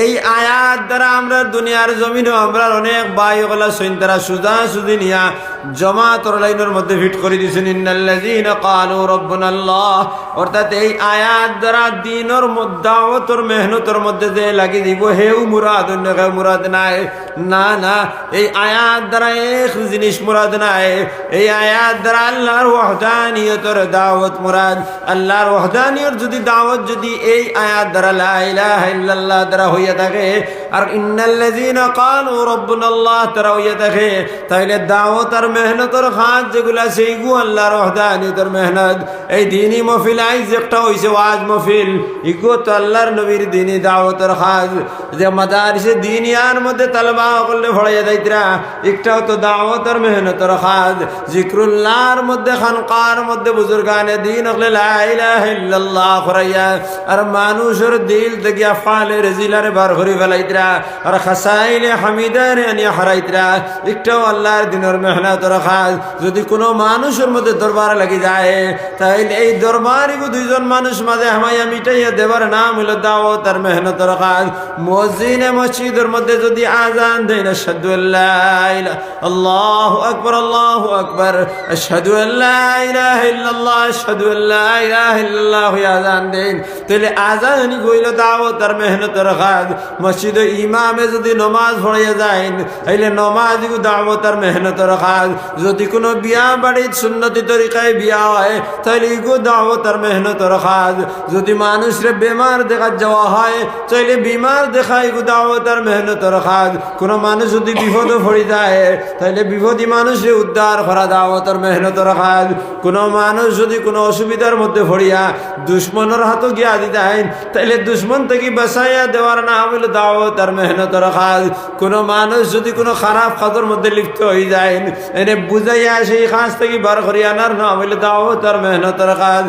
এই আয়াত দ্বারা আমরা দুনিয়ার জমিনে আমরা অনেক বাইগলা সৈন্তারা সুজা সুজি নিয়া জমাতর লাইনের মধ্যে ফিট করে দিয়েছেন ইন্নাল্লাযীনা ক্বালু রাব্বুনাল্লাহ। অর্থাৎ এই আয়াত দ্বারা দ্বীনের দাওয়াতর মেহনতের মধ্যে যে লাগি দিব হেউ মুরাদ, অন্য কেউ মুরাদ নাই। না না, এই আয়াত দ্বারা এক জিনিস মুরাদ নাই। এই আয়াত দ্বারা আল্লাহর ওয়াহদানিয়তের দাওয়াত মুরাদ। আল্লাহর ওয়াহদানিয়ত যদি দাওয়াত যদি এই আয়াত দ্বারা লা ইলাহা ইল্লাল্লাহ দ্বারা হইয়া থাকে আর ইন্নাল্লাযীনা ক্বালু রাব্বুনাল্লাহ দ্বারা হইয়া থাকে, তাহলে দাওয়াত আর মেহনতের কাজ যেগুলা সেইগু আল্লাহর ওয়াহদানিয়তের মেহনত। এই দিনী মহফিল আইজ একটা হইছে ওয়াজ মহফিল, ইগো তো আল্লাহর নবীর দিনী দাওয়াতের কাজ। যে মাদারিসে দিনিয়ার মধ্যে তালবা করলে ভরাইয়া যাইতরা, একটাও তো দাওয়াতের মেহনতের কাজ। জিক্রুল্লাহর মধ্যে খানকার মধ্যে বুজুর্গানে দিন হলে লা ইলাহা ইল্লাল্লাহ করাইয়া আর মানুষের দিল থেকে আফআলে রাজিলারে বার করে ফেলাইতরা আর খাসাইলে হামিদারে আনিয়া হারাইতরা, একটাও আল্লাহর দিনের মেহনতের কাজ। যদি কোনো মানুষের মধ্যে দরবার লাগি যায়, তাইলে এই দরবারই দুইজন মানুষ মাঝে হামাইয়া মিটাইয়া দেবার নাম হইল দাওয়াত আর মেহনতের কাজ। মুয়াজ্জিনে মসজিদের মধ্যে যদি আযান দেন আশহাদু আল্লা ইলাহা আল্লাহু আকবার আল্লাহু আকবার আশহাদু আল্লা ইলাহা ইল্লাল্লাহ আশহাদু আল্লা ইলাহা ইল্লাল্লাহ আযান দেন, তাহলে আযানই হইল দাওয়াত আর মেহনতের কাজ। মসজিদে ইমামে যদি নামাজ পড়াইয়া যায়, তাইলে নামাজই দাওয়াত আর মেহনতের কাজ। যদি কোনো বিয়া বাড়ির সুন্নতি তরিকায় বিয়া হয়, তাহলে ইগো দাওয়াত আর মেহনতের কাজ। যদি মানুষরে বেমার দেখা যাওয়া হয়, তাইলে বিমার দেখা ইগো দাওয়াত আর মেহনতের কাজ। কোনো মানুষ যদি বিপদে পড়ে যায়, তাহলে বিপদী মানুষরে উদ্ধার করা দাওয়াত আর মেহনতের কাজ। কোনো মানুষ যদি কোনো অসুবিধার মধ্যে পড়িয়া দুশ্মনের হাতে গিয়া দিতেন, তাইলে দুশ্মন থেকে বাঁচাইয়া দেওয়ার নাম হইল দাওয়াত আর মেহনতের কাজ। কোনো মানুষ যদি কোনো খারাপ কাজের মধ্যে লিপ্ত হয়ে যায়, এনে বুঝাইয়া সেই কাজ থেকে বার করিয়া আনার নাম হইল দাওয়াত আর মেহনতের কাজ।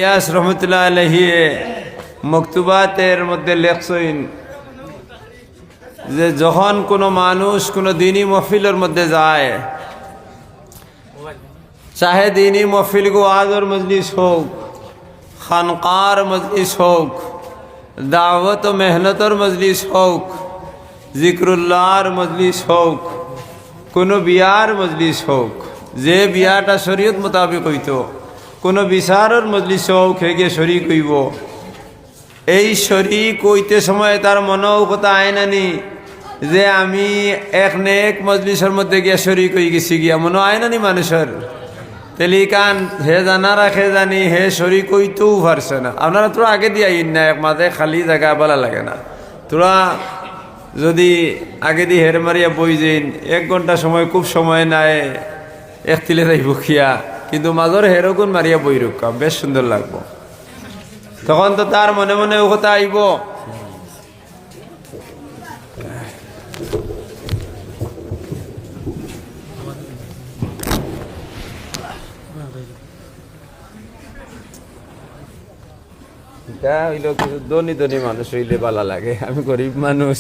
ইয়াস রহমতুল্লাহ আলাইহি মকতুবাতের মধ্যে লেখছেন যে যখন কোনো মানুষ কোনো দিনী মহফিলের মধ্যে যায়, চাহে দিনী মহফিল গো ওয়াজর মজলিস হোক, খানকার মজলিস হোক, দাওয়াত ও মেহনতর মজলিস হোক, জিক্রুল্লাহর মজলিস হোক, কোনো বিয়ার মজলিস হোক, যে বিয়াটা শরীয়ত মোতাবেক হইত, কোনো বিচারের মজলিস হোক, হে গিয়ে শরীক হইব। এই শরীক হইতে সময় তার মনেও কথা আয় নানি যে আমি এক নেক মজলিসের মধ্যে গিয়া শরীক হয়ে গেছি, গিয়া মনে আয় নানি মানুষের। তেলি কান হে জানা রাখে জানি হে শরীক হইতেও পারছে না। আপনারা তোরা আগে দিয়ে আইন না, এক মাঝে খালি জায়গা বলা লাগে না। তোরা যদি আগে দিয়ে হের মারিয়া বই যাইন, 1 ঘন্টা সময় খুব সময় নাই, এক তিলে যাইব খিয়া, কিন্তু মাজর হেরগুন মারিয়া বই রক্ষা বেশ সুন্দর লাগবো। তখন তো তার মনে মনে ও কথা আইব ধনী ধনী মানুষ হইলে ভালো লাগে। আমি গরিব মানুষ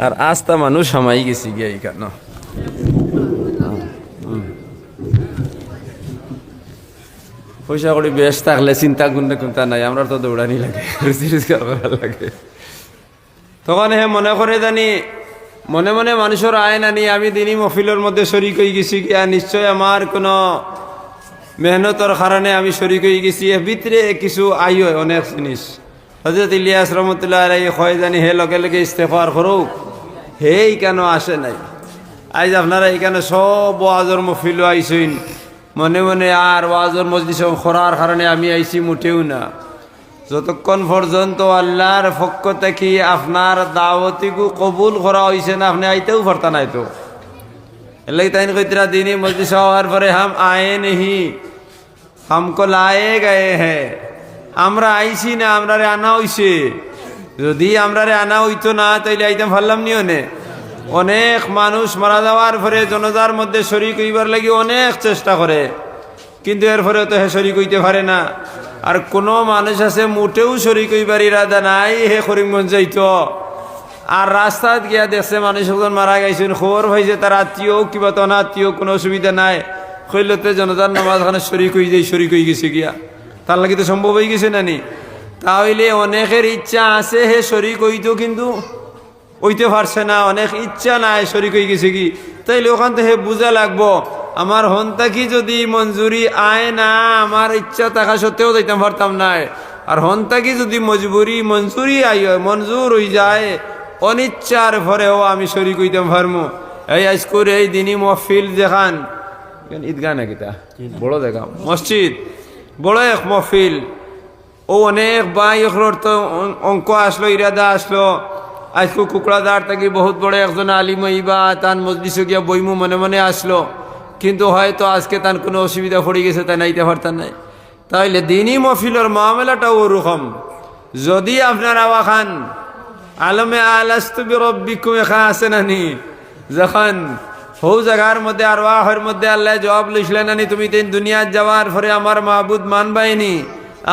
আর আস্তা মানুষ হামাই গেছি গিয়া কেন। পয়সা করি বেশ থাকলে চিন্তা কোনটা নাই, আমরা তো দৌড়ানি লাগে, রোজগার করা লাগে। তখন হে মনে করে জানি মনে মনে মানুষের আয় নানি আমি দিনী মহফিলের মধ্যে শরীক হয়ে গেছি গিয়া, নিশ্চয় আমার কোনো মেহনতর কারণে আমি শরীক হয়ে গেছি। এর ভিতরে কিছু আই হয় অনেক জিনিস। হযরত ইলিয়াস রহমতুল্লাহ আলাইহি কয় জানি হে লগে লগে ইস্তেগফার করুক, হেই কেন আসে নাই। আজ আপনারা এখানে সব ওয়াজর মহফিল আইসইন, মনে মনে আর ওয়াজর মজলিস করার কারণে আমি আইছি মোটেও না। যতক্ষণ পর্যন্ত আল্লাহর পক্ষ থেকে আপনার দাওয়াতিকু কবুল করা হয়েছে না, আপনি আইতেও পারতা নাই। তো এলাই তাই কইতরা দিনী মজলিস হওয়ার পরে হাম আয়ে নেহি, হামকো লায়ে গায়ে হ্যাঁ, আমরা আইছি না, আমরারে আনা হইছে। যদি আমরারে আনা হইতো না তাইলে আইতাম পারলাম নিও নে। অনেক মানুষ মারা যাওয়ার পরে জনতার মধ্যে শরীক হইবার লাগি অনেক চেষ্টা করে, কিন্তু এরপরে তো হে শরীক হইতে পারে না। আর কোনো মানুষ আছে মোটেও শরীক হইবার ইরাদা নাই, হে করিমগঞ্জ যাইতো আর রাস্তাত গিয়া দেখছে মানুষ একজন মারা গেছেন, খবর পাইছে তার আত্মীয় কিবা তো অনাত্মীয়, কোনো অসুবিধা নাই, কইলতে জনতার নামাজখানে শরীক হয়ে গেছে গিয়া, তার লাগি তো সম্ভব হয়ে গেছে নানি। তাহলে অনেকের ইচ্ছা আছে হে শরীক হইতো, কিন্তু ওইতে পারছে না, অনেক ইচ্ছা নাই, শরিক হয়ে গেছে কি, তাইলে ওখান থেকে বুঝা লাগবো আমার হন্তা কি যদি মঞ্জুরি আয় না, আমার ইচ্ছা থাকা সত্ত্বেও যাইতাম পারতাম না। আর হন্তা কি যদি মঞ্জুরি মঞ্জুর হয়ে যায়, অনিচ্ছার পরেও আমি শরিক হইতাম পারমু। এই আজকুর এই দিনই মহফিল দেখান, ঈদগাহ নাকি তা বড় দেখা মসজিদ, বড় এক মহফিল, ও অনেক ভাই তো অঙ্ক আসলো, ইরাদা আসলো, আজকে কুকড়াদার থাকি বহুত বড় একজন আলিম ইবা তান মজলিসে গিয়া বইমু মনে মনে আসলো, কিন্তু হয়তো আজকে তার কোনো অসুবিধা পড়ে গেছে, তাই নাইতে পারতাম নাই। তাইলে দিনই মহফিলের মামলাটাও ওরকম। যদি আপনার আওয়া খান আলমে আলাস্তু বিরব্বিকুম এখা আছে নানি, যখন হৌ জায়গার মধ্যে আর ওয়াহের মধ্যে আল্লাহ জবাব লইছিলেন নানি, তুমি তিন দুনিয়াত যাওয়ার পরে আমার মাহবুদ মানবাইনি,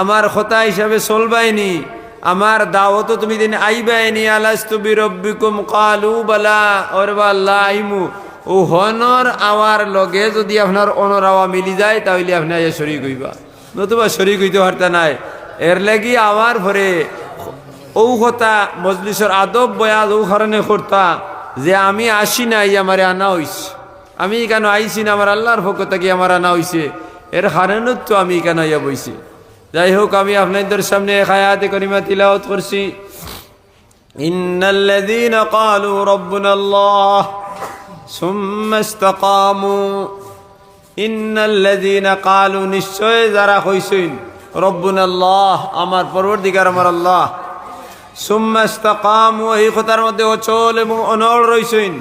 আমার খোতা হিসাবে চলবাইনি, আমার দাওয়াতও তুমি দিন আইবাইনি, আলাস্তু বিরব্বিকুম কালু বালা, ওর বা আল্লাহ আইমু। ও হনর আওয়ার লগে যদি আপনার অনর আওয়া মিলি যায়, তাহলে আপনি আইয়া শরিক হইবা, নতুবা শরিক হইতে পারতা নাই। এর লাগি আওয়ার পরে ও কথা মজলিসের আদব বয়াদ ও কারণে করতা যে আমি আসি নাই, আমার আনা হইছে, আমি কেন আইসি না, আমার আল্লাহর পক্ষ থেকে আমার আনা হইছে, এর কারণে তো আমি কেন ইয়া বইছি। যাই হোক, আমি আপনাদের সামনে এক আয়াতে কারিমা তিলাওয়াত করছি, ইন্নাল্লাযীনা ক্বালু রাব্বুনাল্লাহ সুম্মা ইসতাকামু, ইন্নাল্লাযীনা ক্বালু, নিশ্চয় যারা কইছেন রব্বুনাল্লাহ, আমার পরবর্তীকার আমার আল্লাহ, সুম্মা ইসতাকামু, এই কথার মধ্যে অচল এবং অনড় রইছেন,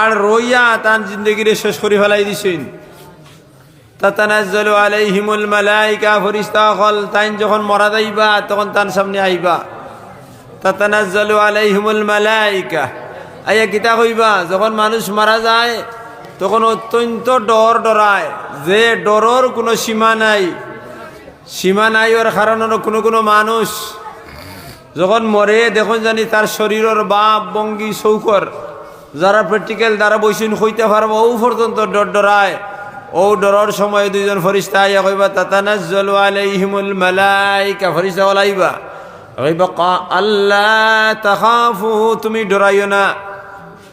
আর রইয়া তান জিন্দগিরে শেষ করে ফেলাই দিছেন। তাতানাজ্জালু আলাইহিমুল মালাইকা, ফেরেশতা হল তাই যখন মরা যাইবা তখন তার সামনে আইবা, তাতানাজ্জালু আলাইহিমুল মালাইকা, আইয়া কিতা কইবা, যখন মানুষ মারা যায় তখন অত্যন্ত ডর ডরায়, যে ডরর কোনো সীমা নাই, সীমা নাই। ওর কারণ কোনো কোনো মানুষ যখন মরে দেখুন জানি তার শরীরের বাপ ভঙ্গি চৌকর, যারা প্র্যাকটিক্যাল দ্বারা বইসিন হইতে পারবো, ও পর্যন্ত ডর ডরায়। ও ডরার সময় দুইজন ফেরেশতা আইয়া কইবা, তাতানাজ্জালু আলাইহিমুল মালাইকা, ফেরেশতা ওলাইবা কইবা আল্লা তাখাফু, তুমি ডরাইও না,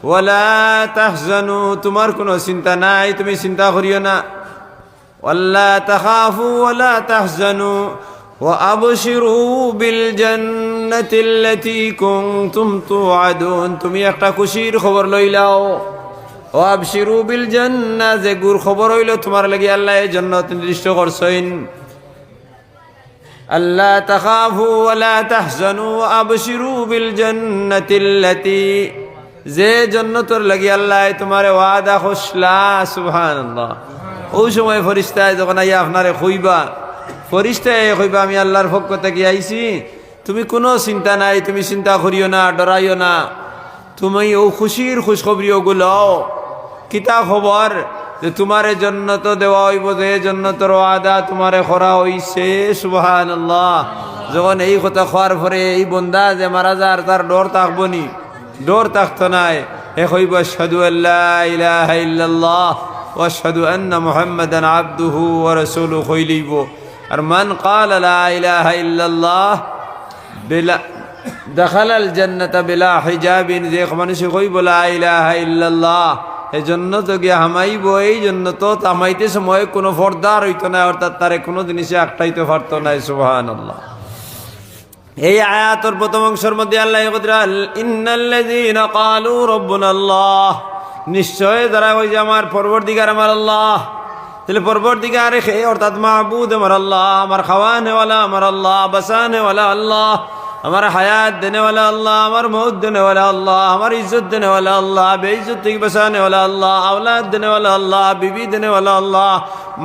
ওয়ালা তাহজানু, তোমার কোনো চিন্তা নাই, তুমি চিন্তা করিও না, ওয়াল্লা তাখাফু ওয়ালা তাহজানু ওয়া আবশিরু বিল জান্নাতিল্লাতী কুনতুম তুআদুন, তুমি একটা খুশির খবর লইলাও, ও আবশিরু বিল জান্নাহ, যে গুর খবর হইল তোমার লাগি আল্লাহ এই জান্নাত নির্দিষ্ট করছেন। আল্লা তাখাফু ওয়ালা তাহজানু ওয়া আবশিরু বিল জান্নাতিল্লাতী, যে জান্নাতের লাগি আল্লাহ তোমারে ওয়াদা করছলা। সুবহানাল্লাহ। ওই সময় ফেরেশতায় যখন আইয়া আপনারে কইবা, ফেরেশতায় কইবা আমি আল্লাহর পক্ষ থেকে আইছি, তুমি কোনো চিন্তা নাই, তুমি চিন্তা করিও না, ডরাইও না, তুমি ও খুশির খুশখবরি ওগুলো কিতা খবর, যে তোমারে জান্নাত দেওয়া হইব, যে জান্নাতের ওয়াদা তোমারে করা হইছে। সুবহানাল্লাহ। যখন এই কথা খাওয়ার পরে এই বন্দা যে মারা যার, তার ডর থাকবো নি? ডর থাকতো নাই। এ কইব আশহাদু আল্লা ইলাহা ইল্লাল্লাহ ওয়া আশহাদু আন্না মুহাম্মাদান আবদুহু ওয়া রাসূলুহু কইলিব। আর মান ক্বালা লা ইলাহা ইল্লাল্লাহ বিলা দাখালাল জান্নাতা বিলা হিজাবিন, যে মানুষ কইব লা ইলাহা ইল্লাল্লাহ, এই জন্য তো গিয়া হামাইব, এই জন্য তো তামাইতে সময় কোনো পর্দার হইতো না, অর্থাৎ তারে কোনো জিনিসে আটকাইতে পারতো না। সুবহানাল্লাহ। এই আয়াতের প্রথম অংশের মধ্যে আল্লাহ ইন্নাল্লাযীনা ক্বালু রাব্বুনাল্লাহ, নিশ্চয় যারা ওই যে আমার পরবর্তীকার আমার আল্লাহ, তাহলে পরবর্তীকার অর্থাৎ মাহবুদ আমার আল্লাহ, আমার খাওয়ানে ওয়ালা আমার আল্লাহ, বাসানে ওয়ালা আল্লাহ, আমার হায়াত দেনে ওয়ালা আল্লাহ, আমার মৌত দেনে ওয়ালা আল্লাহ, আমার ইজ্জত দেনে ওয়ালা আল্লাহ, বেইজ্জত থেকে বাঁচানে ওয়ালা আল্লাহ, আওলাদ দেনে ওয়ালা আল্লাহ, বিবি দেনে ওয়ালা আল্লাহ,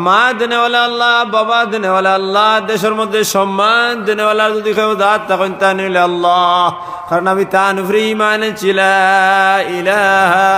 মা দেনে ওয়ালা আল্লাহ, বাবা দেনে ওয়ালা আল্লাহ, দেশের মধ্যে সম্মান দেনে ওয়ালা যদি কেউ দাঁত তখন তা নিলে আল্লাহ। কারণ আমি তান উপরে ঈমান আনছি, লা ইলাহা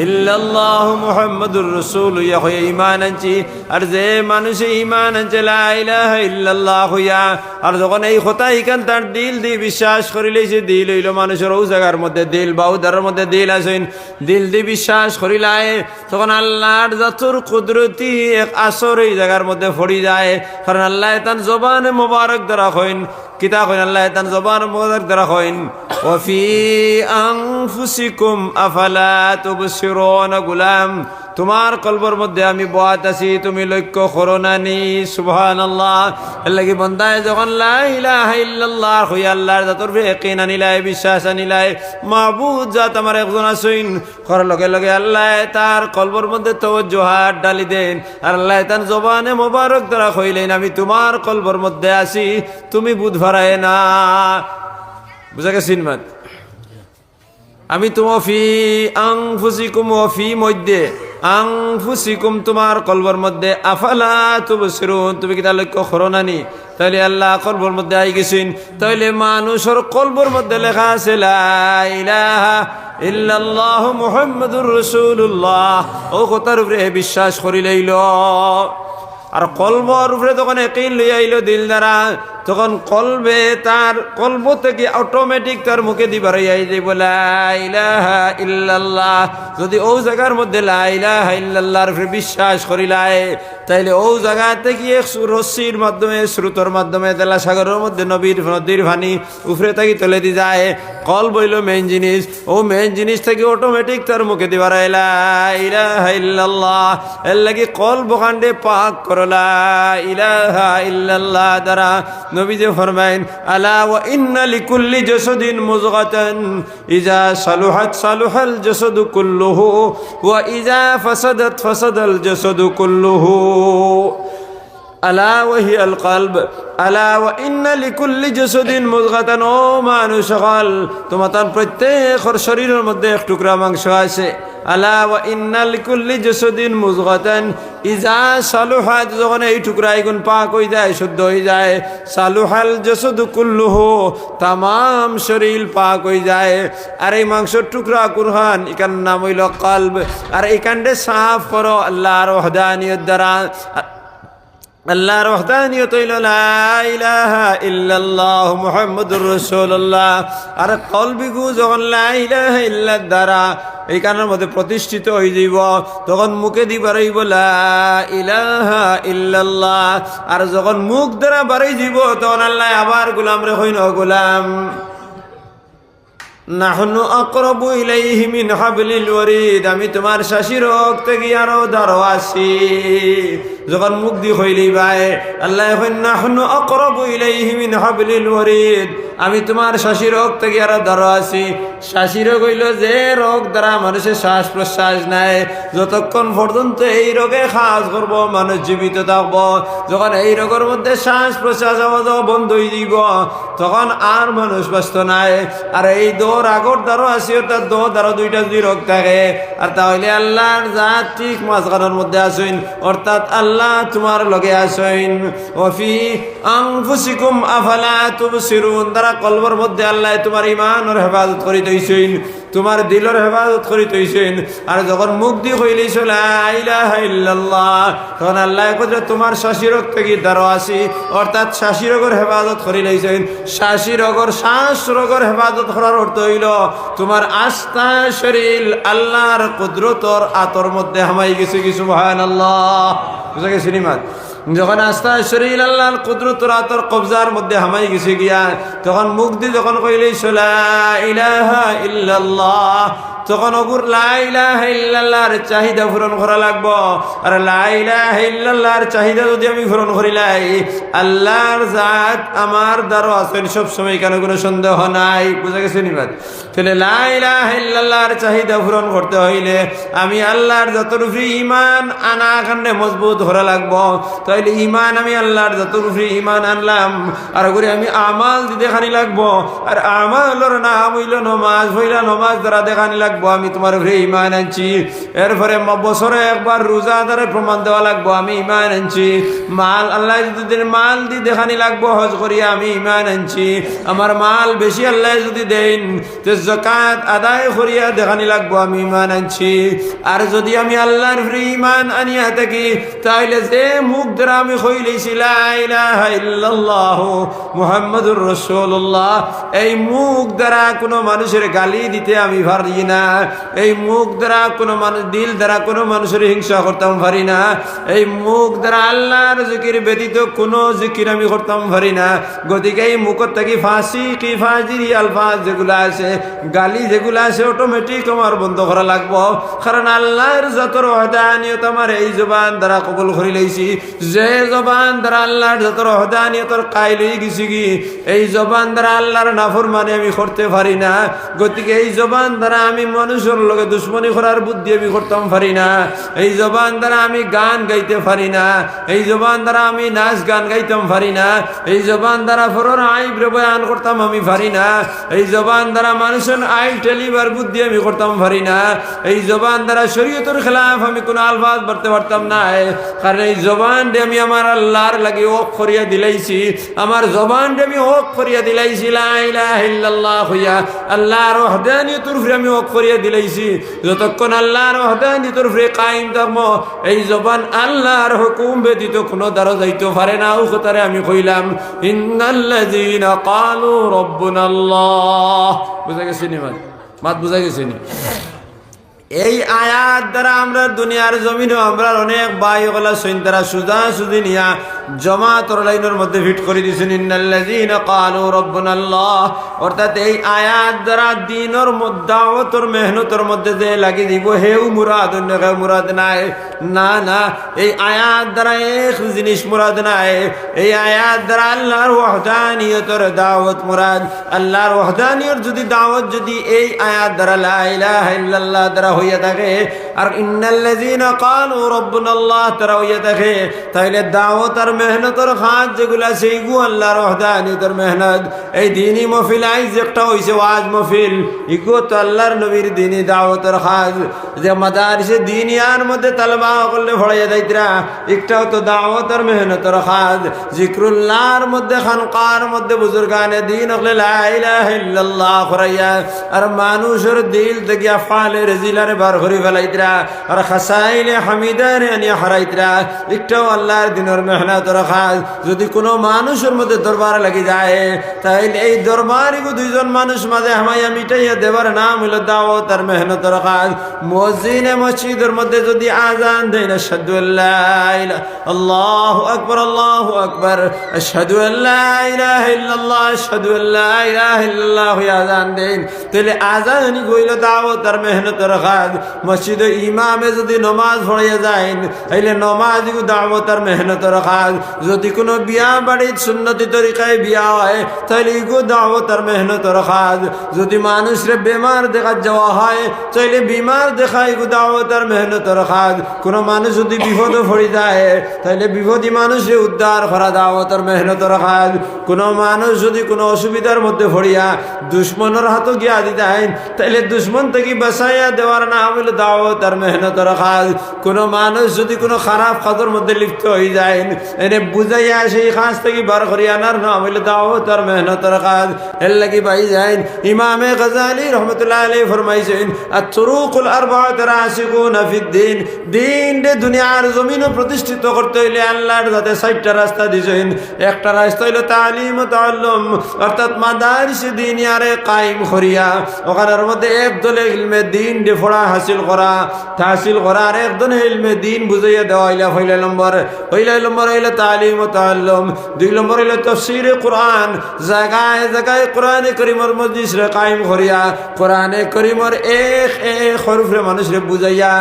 ইল্লাল্লাহু মুহাম্মাদুর রাসূল ইয়া হয়ে ঈমান আনছি। আর যে মানুষে ঈমান আনছে লা ইলাহা ইল্লাল্লাহ হইয়া, আর যখন এই কথা ইখান তার দিল দিয়ে বিশ্বাস করিলে, সে দিল হইল মানুষের ও জায়গার মধ্যে দিল, বাউদারের মধ্যে দিল আছেন, দিল দিয়ে বিশ্বাস করিলায়, তখন আল্লাহর যতর কুদরতি এক আসর এই জায়গার মধ্যে পড়ি যায়। কারণ আল্লাহ তান জবানে মোবারক দ্বারা হইন, কিতা কইন আল্লাহ তান জবান মোবারক দ্বারা হইন, ওয়াফি আনফুসিকুম আফালা তুবসিরুন গুলাম তোমার কলবর মধ্যে আমি বহাত আছি তুমি লক্ষ্য করো না নি সুবহানাল্লাহ এর লাগি বান্দায় যখন লা ইলাহা ইল্লাল্লাহ হই আল্লাহর জাতর ইয়াকিন আনিলাই বিশ্বাস আনিলাই মাবুদ জাত আমার একজন আছেন করার লগে লগে আল্লাহ তার কলবর মধ্যে তাওজ্জুহাত ডালি দেন আর আল্লাহ তার জবানে মোবারক দ্বারা কইলেন আমি তোমার কলবর মধ্যে আছি তুমি বুধ ভরায় না বুঝা গেছেন মাত আমি তোমা ফি আনফুসিকুম ওয়া ফি মধ্যে আনফুসিকুম তোমার কলবর মধ্যে আফালা তুবসিরুন তুমি কি তা লক্ষ্য করো না নি তাইলে আল্লাহ কলবর মধ্যে আই গেছেন তাইলে মানুষের কলবর মধ্যে লেখা আছে লা ইলাহা ইল্লাল্লাহ মুহাম্মাদুর রাসূলুল্লাহ ও কথার উপরে বিশ্বাস করি লইল আর কলবর উপরে তখন ইয়াকিন লই আইলো দিল দ্বারা তখন কলবে তার কলব থেকে অটোমেটিক তার মুখে দিবার আই যাইব লা ইলাহা ইল্লাল্লাহ যদি ও জায়গার মধ্যে লা ইলাহা ইল্লাল্লাহর উপরে বিশ্বাস করিলাই তাইলে ও জায়গা থেকে এক রশ্মির মাধ্যমে স্রোতর মাধ্যমে তেলা সাগরের মধ্যে নদীর পানি উপরে থেকে তুলে দি যায় কল বইল মেইন জিনিস ও মেইন জিনিস থেকে অটোমেটিক তার মুখে দিবার আই লা ইলাহা ইল্লাল্লাহ এর লাগি কল বখান্ডে পাক করো লা ইলাহা ইল্লাল্লাহ দ্বারা নবী যে ফরমাইন আলা ওয়া ইন্না লিকুল্লি জাসাদিন মুযগাতান ইজা সালুহাত সালুহাল জাসাদু কুল্লুহু ওয়া ইজা ফাসাদাত ফাসাদাল জাসাদু কুল্লুহু আলা ওয়াহিয়াল কলব আলা ওয়া ইন্না লিকুল্লি জাসাদিন মুযগাতান ও মানুষ সকল তোমার প্রত্যেক শরীরের মধ্যে এক টুকরা মাংস আছে আলা ওয়া ইন্না লিকুল্লি জাসাদিন মুযগাতান ইজা সালুহাত যখন এই টুকরা গুণ পাক হয়ে যায় শুদ্ধ হয়ে যায় সালুহাল জাসাদু কুল্লুহু তামাম শরীর পাক হয়ে যায় আর এই মাংসের টুকরা কুরহান এখান নাম হইল কলব আর এখানটা সাফ করো আল্লাহর ওয়াহদানিয়ত দ্বারা আল্লাহর ওয়াহদানিয়ত হইল লা ইলাহা ইল্লাল্লাহ মুহাম্মাদুর রাসূলুল্লাহ আর কলবিগু যখন লা ইলাহা ইল্লাল্লাহ দ্বারা এই কারণের মধ্যে প্রতিষ্ঠিত হয়ে যাইব তখন মুখে দিবার হইব লা ইলাহা ইল্লাল্লাহ আর যখন মুখ দ্বারা বাড়াই যাব তখন আল্লাহ আবার গোলাম রে হইন গোলাম নাহনু আকরাবু ইলাইহি মিন হাবলিল ওয়ারিদ আমি তোমার শাশির রক থেকে আরো দারো আছি যখন মুখ দি হইলি ভাই আল্লাহ কইন নাহনু আকরাবু ইলাইহি মিন হাবলিল ওয়ারিদ আমি তোমার শাশির রক থেকে আরো দারো আছি শাশির রোগ হইল যে রোগ দ্বারা মানুষের শ্বাস প্রশ্বাস নেয় যতক্ষণ পর্যন্ত এই রোগে খাস করব মানুষ জীবিত থাকব যখন এই রোগের মধ্যে শ্বাস প্রশ্বাস বন্ধ হয়ে যাব তখন আর মানুষ বাঁচত নাই আর এই দৌড় আগর দ্বারও আসি অর্থাৎ দ্বারা দুইটা দুই রোগ থাকে আর তাহলে আল্লাহর জাত ঠিক মাঝখানের মধ্যে আসেন অর্থাৎ আল্লাহ তোমার লগে আসেন ওয়াফি আনফুসিকুম আফালা তুবসিরুন দ্বারা কলবর মধ্যে আল্লাহ তোমার ঈমানের হেফাজত করি তৈছেন তোমার দিলের হেফাজত করি তৈছেন আর যখন মুখ দিয়ে কইলিস লা ইলাহা ইল্লাল্লাহ তখন আল্লাহ কইছে তোমার শাশি রোগ থেকে দ্বারা আসি অর্থাৎ শাশি রোগের হেফাজত করি লইছেন শাশি রোগের শ্বাস রোগের হেফাজত করার অর্থ হইল তোমার আস্থা শরীর আল্লাহর কুদরতর আতর মধ্যে হামাই গেছে কি সুবহানাল্লাহ বুঝা গেছে নিমাত যখন আস্থা শরীর আল্লাহর কুদরতর আতর কবজার মধ্যে হামাই গেছে গিয়া তখন মুখ দিয়ে যখন কইলিস লা ইলাহা ইল্লাল্লাহ তখন ওগুর লা ইলাহা ইল্লাল্লাহর চাহিদা পূরণ করা লাগবো আর লা ইলাহা ইল্লাল্লাহর চাহিদা যদি আমি পূরণ করিলাই আল্লাহর জাত আমার দ্বারা আছেন সবসময় কেন কোনো সন্দেহ নাই বুঝা গেছে নিবাদ তাহলে লা ইলাহা ইল্লাল্লাহর চাহিদা পূরণ করতে হইলে আমি আল্লাহর যতটুকু ঈমান আনা কাণ্ডে মজবুত করা লাগবো তাইলে ঈমান আমি আল্লাহর যতটুকু ঈমান আনলাম আর করে আমি আমাল দিতে খানি লাগবো আর আমালের নাম হইল নমাজ হইলা নমাজ দ্বারা দেখানি লাগবো আমি তোমার উপরে ঈমান আনছি এরপরে বছরে একবার রোজা দ্বারা প্রমাণ দেওয়া লাগবো আমি ঈমান আনছি মাল আল্লাহ যদি মাল দি দেখানি লাগবো হজ করিয়া আমি ঈমান আনছি আমার মাল বেশি আল্লাহ যদি দেন তো যাকাত আদায় করিয়া দেখানি লাগবো আমি ঈমান আনছি আর যদি আমি আল্লাহর উপরে ঈমান আনিয়া থাকি তাইলে যে মুখ দ্বারা আমি কইলেছি লা ইলাহা ইল্লাল্লাহ মুহাম্মাদুর রাসূলুল্লাহ এই মুখ দ্বারা কোনো মানুষের গালি দিতে আমি পারি না না, এই মুখ দ্বারা কোনো মানুষ, দিল দ্বারা কোনো মানুষের হিংসা করতাম পারি না, এই মুখ দ্বারা আল্লাহর জিকির ব্যতীত কোনো জিকির আমি করতাম পারি না। গতিকে এই মুখর থেকে ফাঁসি কি ফাজিরি আলফাজ যেগুলো আছে, গালি যেগুলো আছে, অটোমেটিক আমার বন্ধ করা লাগবো। কারণ আল্লাহর যত রহদানিয়ত আমার এই জবান দ্বারা কবুল করে লইছি, যে জবান দ্বারা আল্লাহর যত রহদানিয়তর কাইল হয়ে গেছি কি, এই জবান দ্বারা আল্লাহর নাফরমানি আমি করতে পারি না। গতিকে এই জবান দ্বারা আমি মানুষের লগে দুশ্মনী করার বুদ্ধি আমি করতাম পারি না। এই জবান দ্বারা আমি গান গাইতে পারি না, এই জবান দ্বারা আমি নাচ গান গাইতাম পারি না, এই জবান দ্বারা ফরর আইব বয়ান করতাম আমি পারি না, এই জবান দ্বারা মানুষের আইল টেলিবার বুদ্ধি আমি করতাম পারি না, এই জবান দ্বারা শরীয়তের খেলাফ আমি কোনো আলফাজ বলতে পারতাম না। কারণ এই জবান দিয়ে আমি আমার আল্লাহর লাগে ওক করিয়া দিলাইছি, আমার জবান দিয়ে আমি ওক করিয়া দিলাইছি, লা ইলাহা ইল্লাল্লাহ হইয়া আল্লাহর ওয়াহদানিয়তের উপরে আমি ওক করিয়া দিলাইছি। যতক্ষণ আল্লাহর ওয়াহদানিয়তের উপরে কায়েম থাকবো, এই জবান আল্লাহর হুকুম ব্যতীত কোনো দ্বারা যাইতে পারে না। ও কথারে আমি কইলাম, ইন্নাল্লাযীনা ক্বালু রাব্বুনাল্লাহ। বুঝা গেছে নি? মাত বুঝা গেছে নি? এই আয়াত দ্বারা আমরা দুনিয়ার জমিনে আমরা অনেক বাইগলা সৈন্যরা সুজা সুজি নিয়া জমাতর লাইনের মধ্যে ফিট করে দিয়েছেন, ইন্নাল্লাযীনা ক্বালু রাব্বুনাল্লাহ। অর্থাৎ এই আয়াত দ্বারা দ্বীনের দাওয়াতর মেহনতের মধ্যে যে লাগি দিব, হেউ মুরাদ, অন্য কেউ মুরাদ নাই। না না, এই আয়াত দ্বারা এক জিনিস মুরাদ নাই, এই আয়াত দ্বারা আল্লাহর ওয়াহদানিয়তের দাওয়াত মুরাদ। আল্লাহর ওয়াহদানিয়ত যদি দাওয়াত যদি এই আয়াত দ্বারা লা ইলাহা ইল্লাল্লাহ দ্বারা হইয়া থাকে, আর ইন্নাল্লাযীনা ক্বালু রাব্বুনাল্লাহ তারা হইয়া থাকে, তাইলে দাওয়াত আর মেহনতের কাজ যেগুলা সেইগুলো আল্লাহর ওয়াহদানিয়তের মেহনত। এই দিনই মহফিল আইজ একটা হইছে ওয়াজ মহফিল, ইগো তো আল্লাহর নবীর দিনই দাওয়াতের কাজ। যে মাদারিসে দিনিয়ার মধ্যে তালবা করলে ভরাইয়া যাইতরা, একটাও তো দাওয়াতের মেহনতের কাজ। জিক্রুল্লাহর মধ্যে খানকার মধ্যে বুজুর্গানে দিন হলে লা ইলাহা ইল্লাল্লাহ করাইয়া আর মানুষের দিল থেকে আফআলে রাজিলারে বার করে ফেলাইতরা, আর খাসাইলে হামিদারে আনিয়া হারাইতরা, একটাও আল্লাহর দিনের মেহনতের কাজ। যদি কোনো মানুষের মধ্যে দরবার লাগি যায়, তাইলে এই দরবারিগো দুইজন মানুষ মাঝে হামাইয়া মিটাইয়া দেবার নাম হইল দাওয়াত আর মেহনতের কাজ। মুয়াজ্জিনে মসজিদের মধ্যে যদি আযান দেন, আশহাদু আল্লা ইলাহা আল্লাহু আকবার, আল্লাহু আকবার, আশহাদু আল্লা ইলাহা ইল্লাল্লাহ, আশহাদু আল্লা ইলাহা ইল্লাল্লাহ আযান দেন, তাহলে আযানই হইল দাওয়াত আর মেহনতের কাজ। মসজিদে ইমামে যদি নামাজ পড়াইয়া যায়, তাইলে নামাজও দাওয়াত আর মেহনতের কাজ। যদি কোনো বিয়া বাড়ির সুন্নতি তরিকায় বিয়া হয়, তাইলে ইগো দাওয়াত আর মেহনতের কাজ। যদি মানুষরে বেমার দেখা যাওয়া হয়, তাইলে বিমার দেখা ইগো দাওয়াত আর মেহনতের কাজ। কোনো মানুষ যদি বিপদে পড়ে যায়, তাইলে বিপদী মানুষরে উদ্ধার করা দাওয়াত আর মেহনতের কাজ। কোনো মানুষ যদি কোনো অসুবিধার মধ্যে পড়িয়া দুশ্মনের হাতে গিয়া দিতেন, তাইলে দুশ্মন থেকে বাঁচাইয়া দেওয়ার নাম হইল দাওয়াত আর মেহনতের কাজ। কোনো মানুষ যদি কোনো খারাপ কাজের মধ্যে লিপ্ত হয়ে যায়, এনে বুঝাইয়া সেই কাজ থেকে বার করিয়া আনার নাম হইল দাওয়াত আর মেহনতের কাজ। এর লাগি ভাই যায় ইমামে গাজালি রহমতুল্লাহ আলাইহি ফরমাইছেন, আত-তুরুকুল আরবাআতু রাসিকুনা ফিদ-দ্বীন। দিন রে দুনিয়ার জমিনে প্রতিষ্ঠিত করতে হইলে আল্লাহর যাতে ৬০টা রাস্তা দিয়েছেন। একটা রাস্তা হইল তালিম ও তাআল্লুম, অর্থাৎ মাদারিসে দিনিয়ারে কায়েম করিয়া ওখানের মধ্যে একদলে ইলমে দিন দে পড়া হাসিল করা, তাহসিল করা, আর একদলে ইলমে দিন বুঝাইয়া দেওয়া হইলা পয়লা নম্বর। হইল তালিম ও তাআল্লুম। ২ নম্বর হইল তাফসীরে কোরআন, জায়গায় জায়গায় কোরআনে কারীমের মজলিস রে কায়েম করিয়া কোরআনে কারীমের এক এক হরফে মানুষরে বুঝাইয়া,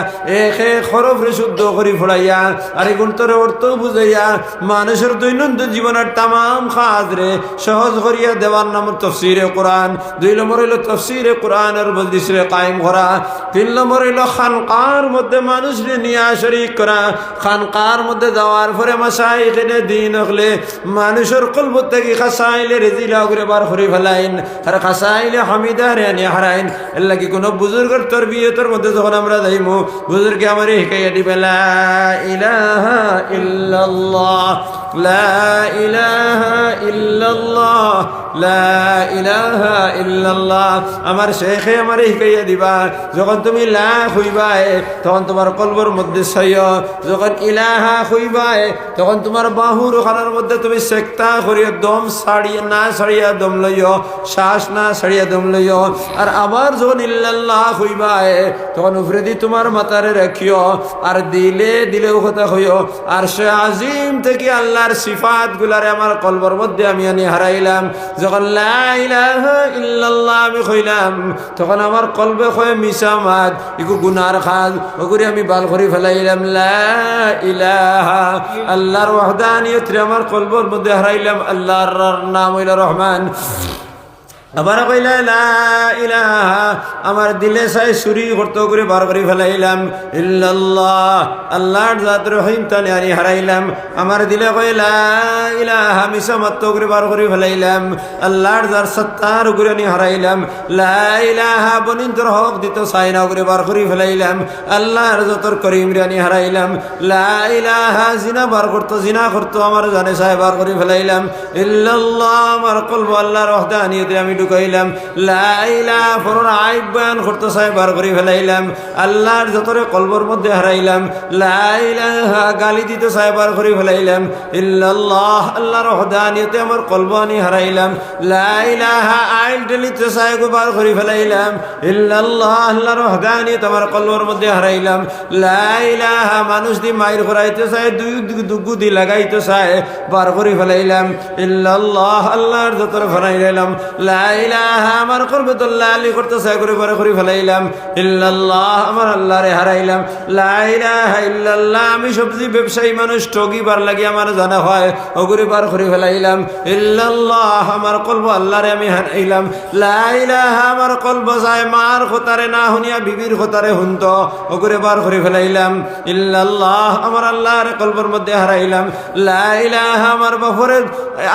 এক এক হরফে শুদ্ধ করি পড়াইয়া, আর এই গুণের অর্থ বুঝাইয়া মানুষের দৈনন্দিন জীবনের তামাম কাজ রে সহজ করিয়া দেওয়ার নাম তাফসীরে কোরআন। ২ নম্বর হইল তাফসীরে কোরআনের মজলিস রে কায়েম করা। ৩ নম্বর হইল খানকার মধ্যে মানুষরে নিয়া শরীক করা। খানকার মধ্যে যাওয়ার পরে মাশায়েখে দ্বীন হলে মানুষের কলব থেকে খাসাইলে রেজিলা করে বার করে ফেলাইন, আর খাসাইলে হামিদারে আনিয়া হারাইন। এর লাগি কোনো বুজুর্গের তরবিয়তের মধ্যে যখন আমরা যাইমু, বুজুর্গে আমারে শিখাইয়া দিবে লা ইলাহা ইল্লাল্লাহ লা ইলাহা ইল্লাল্লাহ, লা ইলাহা ইল্লাল্লাহ। আমার শেখে আমার শিখাইয়া দিবা, যখন তুমি লা হইবাই তখন তোমার কলবর মধ্যে ছাইও, যখন ইলাহা হইবাই তখন তোমার বাহুর খানার মধ্যে তুমি চেষ্টা করিয়া দম ছাড়িয়ে না ছাড়িয়া দম লইও, শ্বাস না ছাড়িয়া দম লইও। আর আবার যখন ইল্লাল্লাহ হইবাই তখন উপরে দি তোমার মাথারে রাখিও, আর দিলে দিলেও কথা হইও। আর সে আজিম থেকে আল্লাহর সিফাত গুলারে আমার কলবর মধ্যে আমি আনি হারাইলাম। যখন লা ইলাহা ইল্লাল্লাহ আমি কইলাম তখন আমার কলবে কয় মিছা মাত, ইকু গুনার খাজ ওগুরি আমি বাল করে ফেলাইলাম। লা ইলাহা আল্লাহর ওয়াহদানিয়ত রে আমার কলবর মধ্যে হারাইলাম। আল্লাহর নাম হইল রহমান। আবার কইলা লা ইলাহা আমার দিলে চাই চুরি করতে করে বার করে ফেলাইলাম। ইল্লাল্লাহ আল্লাহর জাত রহিম তানে আনি হারাইলাম। আমার দিলে কই লা ইলাহা মিছা মাত্র করে বার করে ফেলাইলাম। আল্লাহর জাত সত্তার করে আনি হারাইলাম। লা ইলাহা বনিন্তর হক দিত চাই না করে বার করে ফেলাইলাম। আল্লাহর জাতর করিম রে আনি হারাইলাম। লা ইলাহা জিনা বার করতো জিনা করতো আমার জানে চাই বার করে ফেলাইলাম। ইল্লাল্লাহ আমার কলব আল্লাহর ওয়াহদানিয়তে আমি ঢুকাইলাম। লা ইলাহা ফরর আইব বয়ান করতে চাই বার করে ফেলাইলাম। আল্লাহর যতরে কলবর মধ্যে হারাইলাম। লা ইলাহা গালি দিতে চাই বার করে ফেলাইলাম। ইল্লাল্লাহ আল্লাহর ওয়াহদানিয়তে আমার কলব আনি হারাইলাম। লা ইলাহা আইল ডেলিতে চাই বার করে ফেলাইলাম। ইল্লাল্লাহ আল্লাহর ওয়াহদানিয়ত আমার কলবর মধ্যে হারাইলাম। লা ইলাহা মানুষ দি মাইর করাইতে চাই দুই দুগুদি লাগাইতে চাই বার করে ফেলাইলাম। ইল্লাল্লাহ আল্লাহর যতরে ফেলাইলাম। লা ইলাহা আমার কলবতুল্লাহ আলী করতে চাই করে বার করে ফেলাইলাম। ইল্লাল্লাহ আমার আল্লাহরে হারাইলাম। লা ইলাহা ইল্লাল্লাহ আমি সবজি ব্যবসায়ী মানুষ ঠগিবার লাগি আমার জানা হয় ওগুরি বার করে ফেলাইলাম। ইল্লাল্লাহ আমার কলব আল্লাহরে আমি হারাইলাম। লা ইলাহা আমার কলব যায় মার খোতারে না শুনিয়া বিবির খোতারে হুনত ওগুরি বার করে ফেলাইলাম। ইল্লাল্লাহ আমার আল্লাহরে কলবর মধ্যে হারাইলাম। লা ইলাহা আমার বাপরে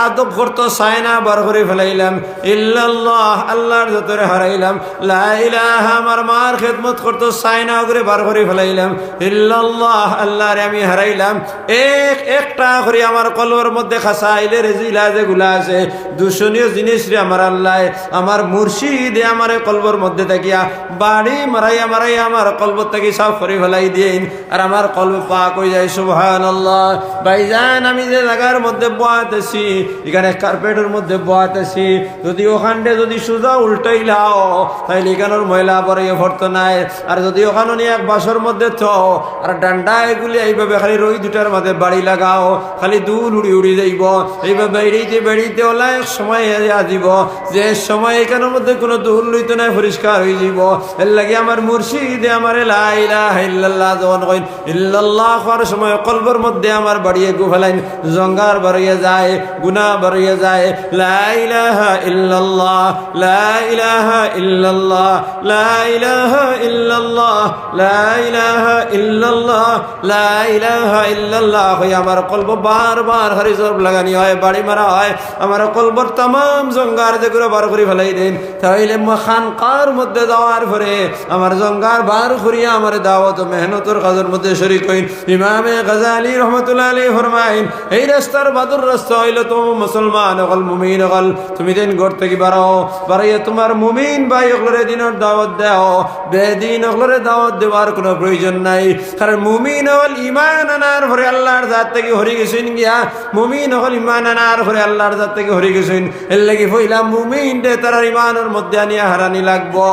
আদব করতে চায় না বার করে ফেলাইলাম। ইল্লাল্লাহ আল্লাহর যতরে হারাইলাম। লা ইলাহা আমার মার খেদমত করতে চাই না করে বার করে ফেলাইলাম। ইল্লাল্লাহ আল্লাহরে আমি হারাইলাম। একটা করে আমার কলবের মধ্যে খাসাইলে রেজিলা যেগুলা আছে দূষণীয় জিনিস রে আমার আল্লাহ আমার মুর্শিদে আমার কলবের মধ্যে থাকিয়া বাড়ি মারাইয়া মারাইয়া আমার কলব থেকে সাফ করে ফেলাই দিন আর আমার কলব পাক হয়ে যায়। সুবহানাল্লাহ। ভাইজান আমি যে জায়গার মধ্যে বয়াতেছি এখানে কার্পেটের মধ্যে বয়াতেছি, যদি ওখানটা যদি সোজা উল্টাই লাও তাইলে এখানোর ময়লা পরে ভরতো নাই। আর যদি ওখানে নিয়ে এক বাসর মধ্যে থো আর ডান্ডা এগুলি এইভাবে খালি রই দুটার মাঝে বাড়ি লাগাও খালি দুল উড়ি উড়ি যাইব। এইভাবে বেড়িতে বেড়িতে ওলা এক সময় আসিব যে সময় এখানের মধ্যে কোনো দুল লইতো নাই পরিষ্কার হয়ে যাব। এর লাগে আমার মুর্শিদে আমার লা ইলাহা ইল্লাল্লাহ যখন কইন ইল্লাল্লাহ হওয়ার সময় কলবের মধ্যে আমার বাড়িয়ে গুফালাইন জঙ্গার বাড়িয়ে যায় গুনাহ বাড়িয়ে যায়। লা ইলাহা ইল্লাল্লাহ লা ইলাহা ইল্লাল্লাহ লা ইলাহা ইল্লাল্লাহ লা ইলাহা ইল্লাল্লাহ লা ইলাহা ইল্লাল্লাহ হই আমার কলব বারবার হারি জোর লাগানি হয় বাড়ি মারা হয়। আমার কলবর तमाम জঙ্গার যেগুলো বার করে ফেলাই দেন তাইলে খানকার মধ্যে যাওয়ার পরে আমার জঙ্গার বার করিয়া আমার দাওয়াত ও মেহনতের কাজের মধ্যে শরীক হইন। ইমামে গাজালি রহমাতুল্লাহ আলাইহি ফরমাইন এই রাস্তার বাদুর রাস্তা হইল তো মুসলমান হল মুমিন হল তুমি দিন ঘর থেকে বাড়াও বাড়াইয়া তোমার মুমিন ভাই ওগুলোরে দিনের দাওয়াত দাও। বেদিন ওগুলোরে দাওয়াত দেওয়ার কোনো প্রয়োজন নাই, কারণ মুমিন হল ইমান আনার পরে আল্লাহর জাত থেকে হরি গেছেন গিয়া মুমিন হল ইমান আনার পরে আল্লাহর জাত থেকে হরি গেছেন। এর লাগি হইলাম মুমিন দে তার ইমানের মধ্যে আনিয়া হারানি লাগবো।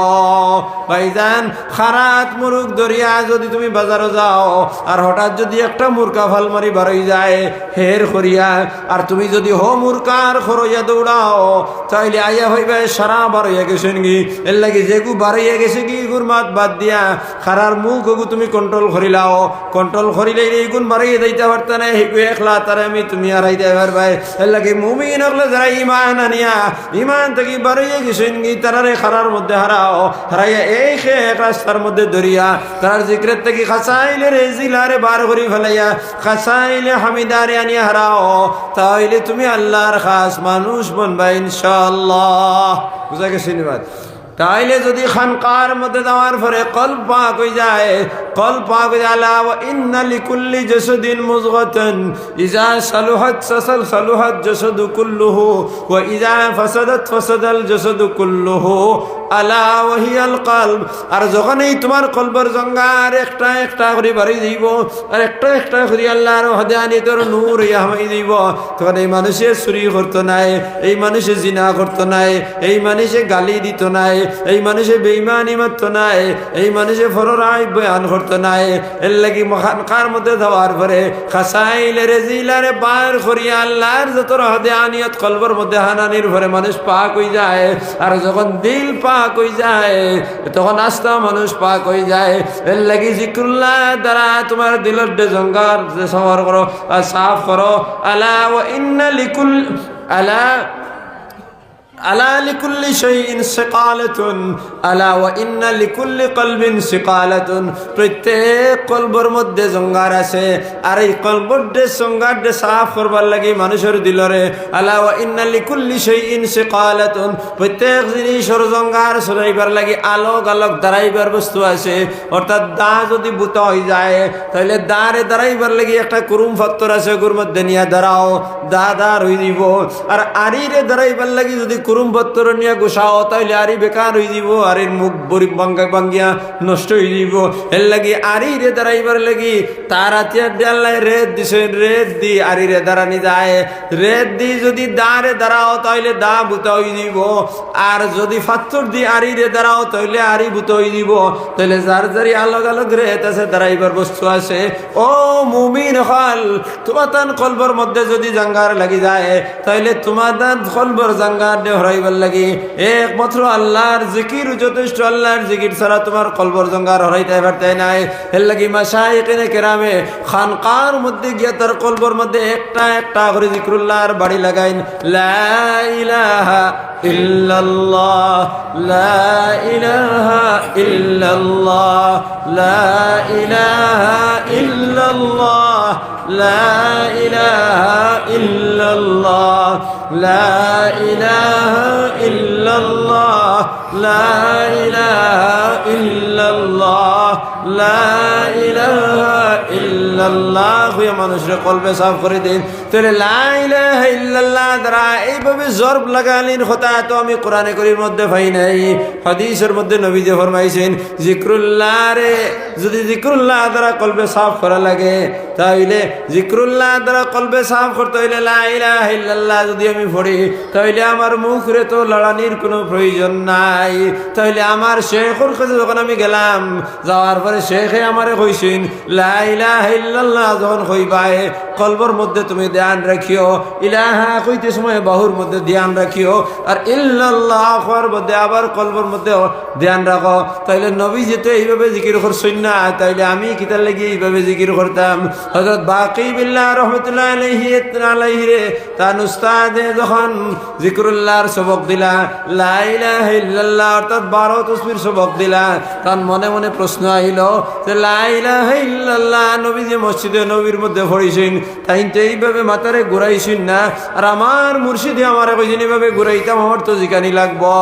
ভাইজান খারাত মুরুখ দরিয়া যদি তুমি বাজারে যাও আর হঠাৎ যদি একটা মুরকা ফাল মারি বারই যায় হের করিয়া আর তুমি যদি হো মুরকার খরইয়া দৌড়াও তাইলে আইয়া হইবে সারা বারইয়া গেছেন গি। এর লাগি যেগু বারইয়া গেছে কি গুরমাত বাদ দিয়া খারার মুখ ওগু তুমি কন্ট্রোল করিলাও। কন্ট্রোল করিলে এইগুন বাড়িয়ে দিতে পারত না হেগু একলা তারে আমি তুমি হারাইতে পারবাই। এর লাগি মুমিন হলে যারা ইমান আনিয়া ইমান থেকে বারইয়া গেছেন গি তারারে খারার মধ্যে হারাও হারাইয়া এই এক রাস্তার মধ্যে ধরিয়া তার জিক্রের থেকে খাসাইলে রেজিলারে বার করি ফেলাইয়া খাসাইলে হামিদারে আনিয়া হারাও তাইলে তুমি আল্লাহর খাস মানুষ বনবা ইনশাআল্লাহ। বুঝা গেছে নিবাদ। তাইলে যদি খানকার মধ্যে যাওয়ার পরে কলব পাক হয়ে যায়, কলব পাক হয়ে যায়। ওয়া ইন্না লিকুল্লি জাসাদিন মুযগাতান ইযা সালুহাত সালুহাত জাসাদু কুল্লুহু ওয়া ইযা ফাসাদাত ফাসাদাল জাসাদু কুল্লুহু আলা ওয়া হিয়াল কলব। আর যখনই তোমার কলবের জঙ্গার একটা একটা করে বাড়ি দিব, আর একটা একটা করে আল্লাহর ওয়াহদানিয়তের নূর ইয়ামাই দিব, তখন এই মানুষে চুরি করতো নাই, এই মানুষে জিনা করতো নাই, এই মানুষে গালি দিত নাই, এই মানুষে বেঈমানি মারতো নাই, এই মানুষে ফররাই বয়ান করতো নাই। এর লাগি খানকার মধ্যে যাওয়ার পরে খাসাইলে রেজিলারে বার করিয়া আল্লাহর যত রহদানিয়ত কলবের মধ্যে হানানির পরে মানুষ পাক হয়ে যায়। আর যখন দিল পাক হয়ে যায় তখন আস্থা মানুষ পাক হয়ে যায়। এর লাগি জিক্রুল্লাহ দ্বারা তোমার দিলের জঙ্গার সফর করো আর সাফ করো। আলা ওয়া ইন্না লিকুল আলা আলা লিকুল্লি শাইইন সিকালাতুন আলা ওয়া ইন্না লিকুল্লি কলবিন সিকালাতুন। প্রত্যেক কলবের মধ্যে জঙ্গার আছে, আর এই কলবের জঙ্গার সাফ করবার লাগি মানুষের দিলরে আলা ওয়া ইন্না লিকুল্লি শাইইন সিকালাতুন। প্রত্যেক জিনিসের জঙ্গার সরাইবার লাগি আলোক আলোক দাঁড়াইবার বস্তু আছে। অর্থাৎ দা যদি বুতা হয়ে যায় তাহলে দাঁড়ে দাঁড়াইবার লাগি একটা কুরুম পাত্তর আছে, ওর মধ্যে নিয়ে দাঁড়াও, দা দাঁড় হয়ে দিব। আর আরিরে দাঁড়াইবার লাগি যদি কুরুম পত্তর নিয়ে গোসাও তাইলে আরি বেকার হয়ে যাব, আর এর মুখ বড়ি ভাঙ্গিয়া নষ্ট হয়ে যাব। এর লাগি আরি রে দাঁড়াইবার লাগি তার হাতিয়ার দেয়াল্লাই রেত দিছে, রেত দি আরি রে দাঁড়ানি যায়। রেত দি যদি দাঁড়ে দাঁড়াও তাইলে দা বুতা হয়ে যাব, আর যদি পাত্তর দি আরি রে দাঁড়াও তাইলে আরি বুতা হয়ে যাব। তাইলে যার যারি আলোক আলোক রেত আছে, দাঁড়াইবার বস্তু আছে। ও মুমিন হল, তোমার তান কলবর মধ্যে যদি জাঙ্গার লাগি যায় তাইলে তোমার তান কলবর জাঙ্গার হরাইবার লাগি একমাত্র আল্লাহর জিকির যথেষ্ট। আল্লাহর জিকির ছাড়া তোমার কলবর জঙ্গার হরাইতে পারতে নাই। এর লাগি মাশায়েখিনে কেরামে খানকার মধ্যে গিয়া তার কলবর মধ্যে একটা একটা করে জিকরুল্লাহর বাড়ি লাগাইন। লা ইলাহা ইল্লাল্লাহ লা ইলাহা ইল্লাল্লাহ লা ইলাহা ইল্লাল্লাহ লা ইলাহা ইল্লাল্লাহ লা ইলাহা ইল্লাল্লাহ লা ইলাহা ইল্লাল্লাহ লা ইলাহা ইল্লাল্লাহ। মানুষের কলবে সাফ করে দিন। তাহলে লা ইলাহা ইল্লাল্লাহ দ্বারা এইভাবে জরব লাগালিন কথা তো আমি কোরআনে করির মধ্যে পাই নাই, হাদিসের মধ্যে নবীজি ফরমাইছেন জিক্রুল্লাহ রে যদি জিক্রুল্লাহ দ্বারা কলবে সাফ করা লাগে তাইলে জিক্রুল্লাহ দ্বারা কলবে সাফ করতে হইলে লা ইলাহা ইল্লাল্লাহ যদি আমি পড়ি তাইলে আমার মুখরে তো লড়ানির কোনো প্রয়োজন নাই। তাইলে আমার শেখর কাছে যখন আমি গেলাম, যাওয়ার পরে শেখে আমারে কইছেন লা ইলাহা ইল্লাল্লাহ যখন কইবাই কলবর মধ্যে তুমি ধ্যান রাখিও, ইলাহা কইতে সময় বাহুর মধ্যে ধ্যান রাখিও, আর ইল্লাল্লাহ কওয়ার মধ্যে আবার কলবর মধ্যে ধ্যান রাখো। তাইলে নবী যেতে এইভাবে জিকির করছেন না, তাইলে আমি কিতার লাগি এইভাবে জিকির করতাম। হযরত বাকি বিল্লাহ রাহমাতুল্লাহ আলাইহি রে তার উস্তাদে যখন জিকরুল্লাহর সবক দিলা, লা ইলাহা ইল্লাল্লাহ অর্থাৎ 12 তাসবির সবক দিলা, তার মনে মনে প্রশ্ন আইল যে লা ইলাহা ইল্লাল্লাহ নবী যে মসজিদে নবীর মধ্যে পড়িছেন তাই তো এইভাবে মাথারে ঘুরাইছেন না, আর আমার মুর্শিদে আমারে কইছেন এইভাবে ঘুরাইতাম, আমার তো জিকানি লাগবো।